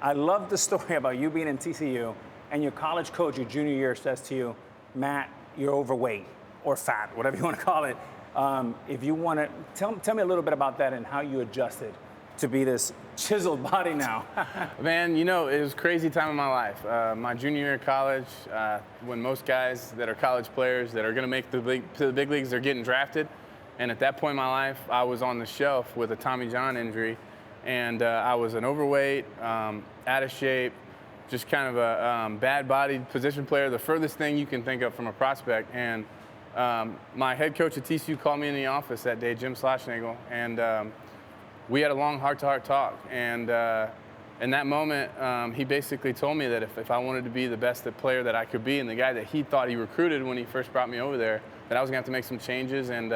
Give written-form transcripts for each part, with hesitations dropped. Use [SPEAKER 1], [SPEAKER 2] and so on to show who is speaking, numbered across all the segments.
[SPEAKER 1] I love the story about you being in TCU and your college coach your junior year says to you, Matt, you're overweight or fat, whatever you want to call it. If you want to, tell me a little bit about that and how you adjusted to be this chiseled body now.
[SPEAKER 2] Man, you know, it was a crazy time in my life. My junior year of college, when most guys that are college players that are going to make to the big leagues, they're getting drafted. And at that point in my life, I was on the shelf with a Tommy John injury. And I was an overweight, out of shape, just kind of a bad-bodied position player, the furthest thing you can think of from a prospect. And my head coach at TCU called me in the office that day, Jim Schlossnagle, and we had a long heart-to-heart talk. And in that moment, he basically told me that if I wanted to be the best player that I could be and the guy that he thought he recruited when he first brought me over there, that I was going to have to make some changes. And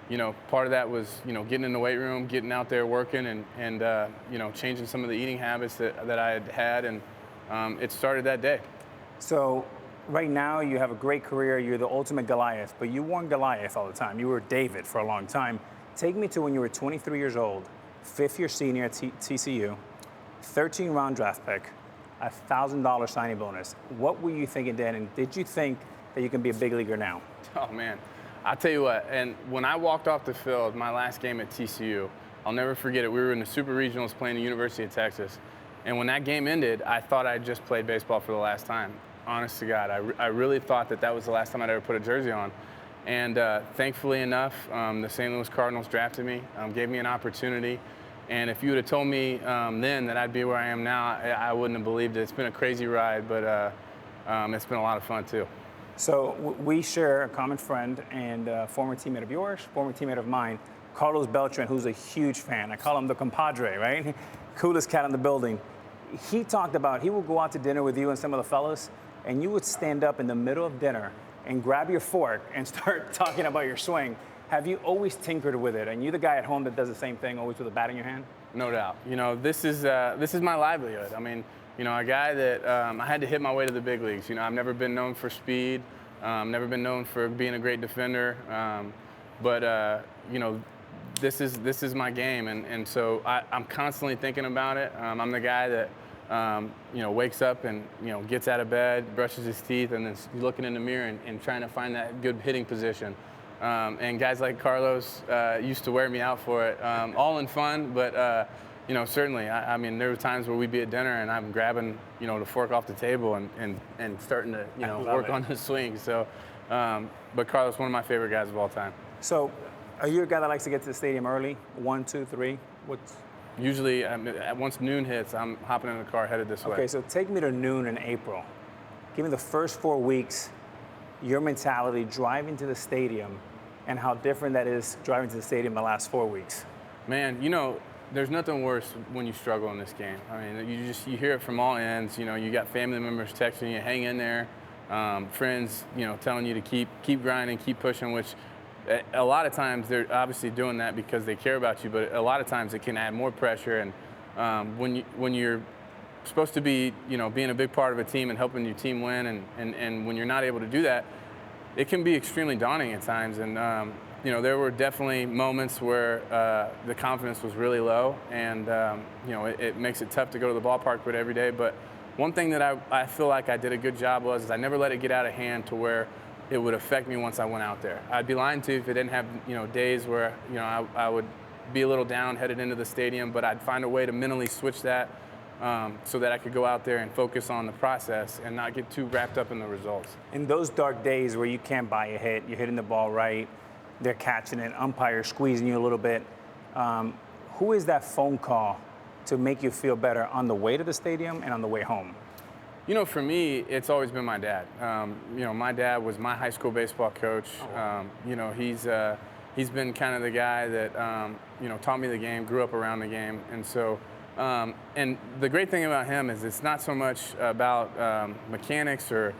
[SPEAKER 2] you know, part of that was, you know, getting in the weight room, getting out there working, and you know, changing some of the eating habits that I had, and it started that day.
[SPEAKER 1] So right now you have a great career. You're the ultimate Goliath, but you weren't Goliath all the time. You were David for a long time. Take me to when you were 23 years old, fifth-year senior at TCU, 13-round draft pick, $1,000 signing bonus. What were you thinking then, and did you think that you can be a big leaguer now?
[SPEAKER 2] Oh, man. I'll tell you what, and when I walked off the field, my last game at TCU, I'll never forget it. We were in the Super Regionals playing the University of Texas. And when that game ended, I thought I just played baseball for the last time. Honest to God, I really thought that was the last time I'd ever put a jersey on. And thankfully enough, the St. Louis Cardinals drafted me, gave me an opportunity. And if you would have told me then that I'd be where I am now, I wouldn't have believed it. It's been a crazy ride, but it's been a lot of fun too.
[SPEAKER 1] So we share a common friend and former teammate of yours, former teammate of mine, Carlos Beltran, who's a huge fan. I call him the compadre, right? Coolest cat in the building. He talked about he would go out to dinner with you and some of the fellas, and you would stand up in the middle of dinner and grab your fork and start talking about your swing. Have you always tinkered with it? And you the guy at home that does the same thing, always with a bat in your hand?
[SPEAKER 2] No doubt. You know, this is my livelihood. I mean, you know, a guy that I had to hit my way to the big leagues. You know, I've never been known for speed, never been known for being a great defender, but you know, this is my game, and so I'm constantly thinking about it. I'm the guy that you know, wakes up and, you know, gets out of bed, brushes his teeth, and then looking in the mirror and trying to find that good hitting position. And guys like Carlos used to wear me out for it, all in fun, but you know, certainly, I mean, there were times where we'd be at dinner and I'm grabbing, you know, the fork off the table and starting to, you know, work on the swing. So, but Carlos, one of my favorite guys of all time.
[SPEAKER 1] So, are you a guy that likes to get to the stadium early? 1, 2, 3? What's
[SPEAKER 2] Usually, once noon hits, I'm hopping in the car headed this way.
[SPEAKER 1] Okay, so take me to noon in April. Give me the first 4 weeks, your mentality driving to the stadium, and how different that is driving to the stadium the last 4 weeks.
[SPEAKER 2] Man, you know, there's nothing worse when you struggle in this game. I mean, you hear it from all ends. You know, you got family members texting you, hang in there, friends, you know, telling you to keep grinding, keep pushing, which a lot of times they're obviously doing that because they care about you, but a lot of times it can add more pressure. And when you're supposed to be, you know, being a big part of a team and helping your team win, and when you're not able to do that, it can be extremely daunting at times. And you know, there were definitely moments where the confidence was really low, and you know, it makes it tough to go to the ballpark with every day. But one thing that I feel like I did a good job is I never let it get out of hand to where it would affect me once I went out there. I'd be lying to you if it didn't have, you know, days where, you know, I would be a little down headed into the stadium, but I'd find a way to mentally switch that so that I could go out there and focus on the process and not get too wrapped up in the results.
[SPEAKER 1] In those dark days where you can't buy a hit, you're hitting the ball right, they're catching it, umpire squeezing you a little bit, who is that phone call to make you feel better on the way to the stadium and on the way home?
[SPEAKER 2] You know, for me, it's always been my dad. You know, my dad was my high school baseball coach. You know, he's been kind of the guy that, you know, taught me the game, grew up around the game. And so, and the great thing about him is it's not so much about mechanics or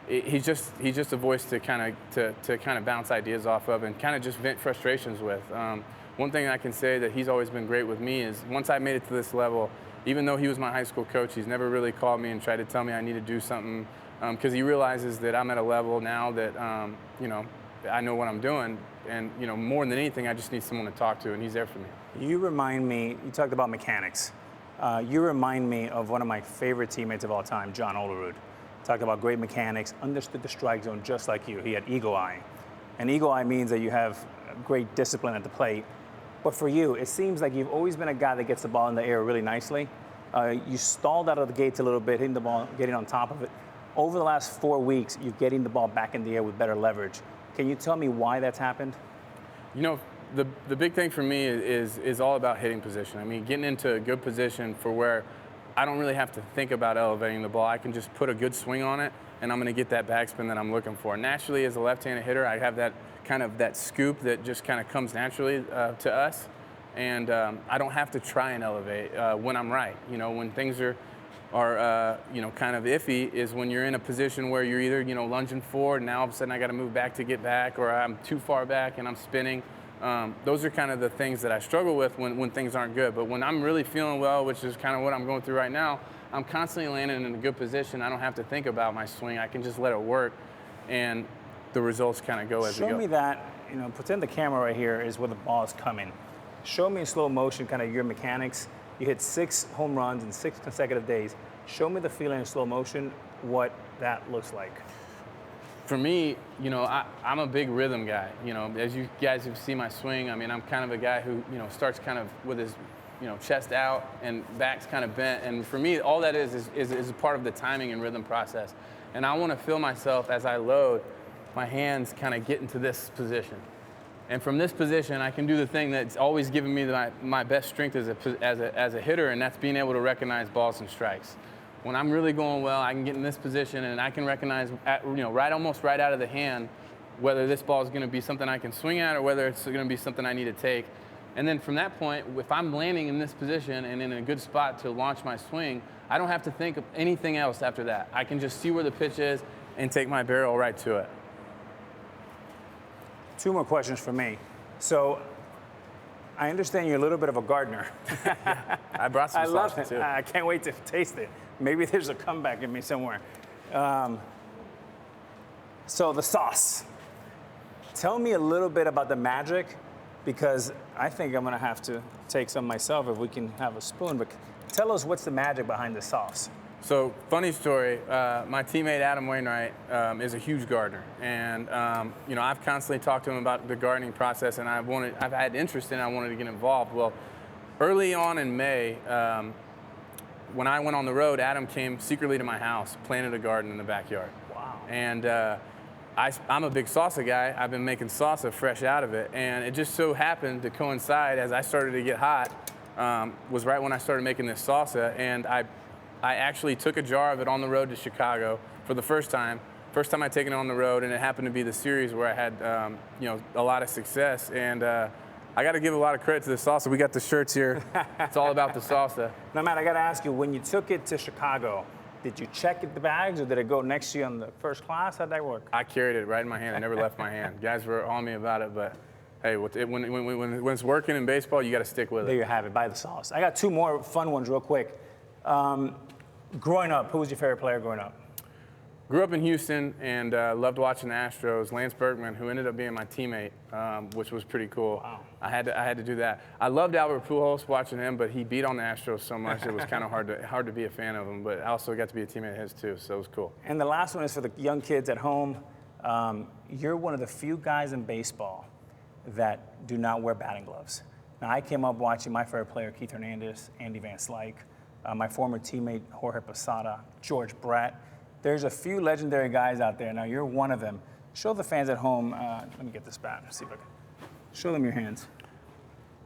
[SPEAKER 2] he's just a voice to kind of bounce ideas off of and kind of just vent frustrations with. One thing I can say that he's always been great with me is once I made it to this level, even though he was my high school coach, he's never really called me and tried to tell me I need to do something because he realizes that I'm at a level now that, you know, I know what I'm doing. And, you know, more than anything, I just need someone to talk to, and he's there for me.
[SPEAKER 1] You remind me, you talked about mechanics. You remind me of one of my favorite teammates of all time, John Olerud. Talked about great mechanics, understood the strike zone just like you. He had eagle eye. And eagle eye means that you have great discipline at the plate. But for you, it seems like you've always been a guy that gets the ball in the air really nicely. You stalled out of the gates a little bit, hitting the ball, getting on top of it. Over the last 4 weeks, you're getting the ball back in the air with better leverage. Can you tell me why that's happened?
[SPEAKER 2] You know, the big thing for me is all about hitting position. I mean, getting into a good position for where I don't really have to think about elevating the ball. I can just put a good swing on it, and I'm going to get that backspin that I'm looking for. Naturally, as a left-handed hitter, I have that kind of that scoop that just kind of comes naturally to us, and I don't have to try and elevate when I'm right. You know, when things are you know, kind of iffy is when you're in a position where you're either, you know, lunging forward and now all of a sudden I got to move back to get back, or I'm too far back and I'm spinning. Those are kind of the things that I struggle with when things aren't good. But when I'm really feeling well, which is kind of what I'm going through right now, I'm constantly landing in a good position. I don't have to think about my swing. I can just let it work, and the results kind of go as we go.
[SPEAKER 1] Show me that, you know, pretend the camera right here is where the ball is coming. Show me in slow motion kind of your mechanics. You hit 6 home runs in 6 consecutive days. Show me the feeling in slow motion, what that looks like.
[SPEAKER 2] For me, you know, I'm a big rhythm guy. You know, as you guys have seen my swing, I mean, I'm kind of a guy who, you know, starts kind of with his, you know, chest out and back's kind of bent. And for me, all that is a part of the timing and rhythm process. And I want to feel myself as I load, my hands kind of get into this position. And from this position, I can do the thing that's always given me my best strength as a hitter, and that's being able to recognize balls and strikes. When I'm really going well, I can get in this position and I can recognize, you know, almost right out of the hand, whether this ball is going to be something I can swing at or whether it's going to be something I need to take. And then from that point, if I'm landing in this position and in a good spot to launch my swing, I don't have to think of anything else after that. I can just see where the pitch is and take my barrel right to it.
[SPEAKER 1] 2 more questions for me. So, I understand you're a little bit of a gardener.
[SPEAKER 2] I brought some
[SPEAKER 1] I love
[SPEAKER 2] salsa
[SPEAKER 1] it.
[SPEAKER 2] too.
[SPEAKER 1] I can't wait to taste it. Maybe there's a comeback in me somewhere. So the sauce. Tell me a little bit about the magic, because I think I'm gonna have to take some myself if we can have a spoon. But tell us what's the magic behind the sauce.
[SPEAKER 2] So, funny story, my teammate Adam Wainwright is a huge gardener, and you know, I've constantly talked to him about the gardening process, and I've had interest in it, I wanted to get involved. Well, early on in May, when I went on the road, Adam came secretly to my house, planted a garden in the backyard.
[SPEAKER 1] Wow.
[SPEAKER 2] And I'm a big salsa guy. I've been making salsa fresh out of it, and it just so happened to coincide as I started to get hot, was right when I started making this salsa, and I actually took a jar of it on the road to Chicago for the first time. First time I'd taken it on the road, and it happened to be the series where I had, you know, a lot of success. And I got to give a lot of credit to the salsa. We got the shirts here. It's all about the salsa.
[SPEAKER 1] Now, Matt, I got to ask you, when you took it to Chicago, did you check the bags, or did it go next to you on the first class? How'd that work?
[SPEAKER 2] I carried it right in my hand. I never left my hand. Guys were on me about it, but hey, when it's working in baseball, you got to stick with it.
[SPEAKER 1] There you have it, buy the sauce. I got 2 more fun ones real quick. Growing up, who was your favorite player growing up?
[SPEAKER 2] Grew up in Houston and loved watching the Astros. Lance Berkman, who ended up being my teammate, which was pretty cool.
[SPEAKER 1] Wow.
[SPEAKER 2] I had to do that. I loved Albert Pujols, watching him, but he beat on the Astros so much it was kind of hard to be a fan of him. But I also got to be a teammate of his too, so it was cool.
[SPEAKER 1] And the last one is for the young kids at home. You're one of the few guys in baseball that do not wear batting gloves. Now, I came up watching my favorite player, Keith Hernandez, Andy Van Slyke, my former teammate, Jorge Posada, George Brett. There's a few legendary guys out there. Now, you're one of them. Show the fans at home. Let me get this back. See if I can. Show them your hands.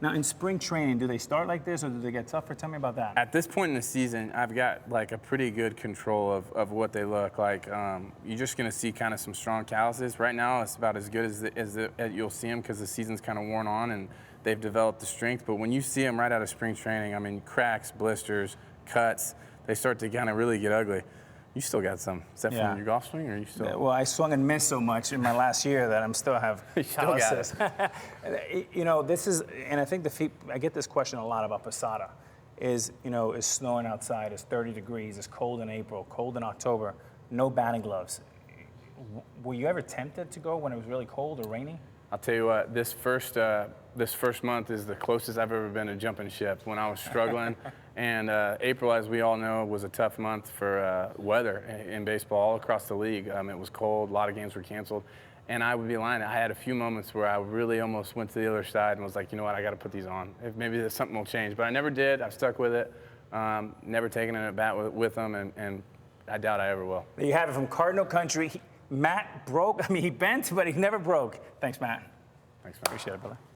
[SPEAKER 1] Now, in spring training, do they start like this, or do they get tougher? Tell me about that.
[SPEAKER 2] At this point in the season, I've got like a pretty good control of what they look like. You're just going to see kind of some strong calluses. Right now, it's about as good as you'll see them because the season's kind of worn on and they've developed the strength. But when you see them right out of spring training, I mean, cracks, blisters, cuts, they start to kind of really get ugly. You still got some. Is that from your golf swing, or are you still?
[SPEAKER 1] Well, I swung and missed so much in my last year that I'm still have calluses. You know, this is, and I think I get this question a lot about Posada. Is, you know, it's snowing outside, it's 30 degrees, it's cold in April, cold in October, no batting gloves. Were you ever tempted to go when it was really cold or rainy?
[SPEAKER 2] I'll tell you what, this first month is the closest I've ever been to jumping ship when I was struggling. And April, as we all know, was a tough month for weather in baseball all across the league. It was cold. A lot of games were canceled. And I would be lying. I had a few moments where I really almost went to the other side and was like, you know what, I got to put these on. If maybe something will change. But I never did. I've stuck with it. Never taken it at bat with them, and I doubt I ever will.
[SPEAKER 1] There you have it from Cardinal Country. Matt broke. I mean, he bent, but he never broke. Thanks, Matt.
[SPEAKER 2] Thanks, man.
[SPEAKER 1] Appreciate it, brother.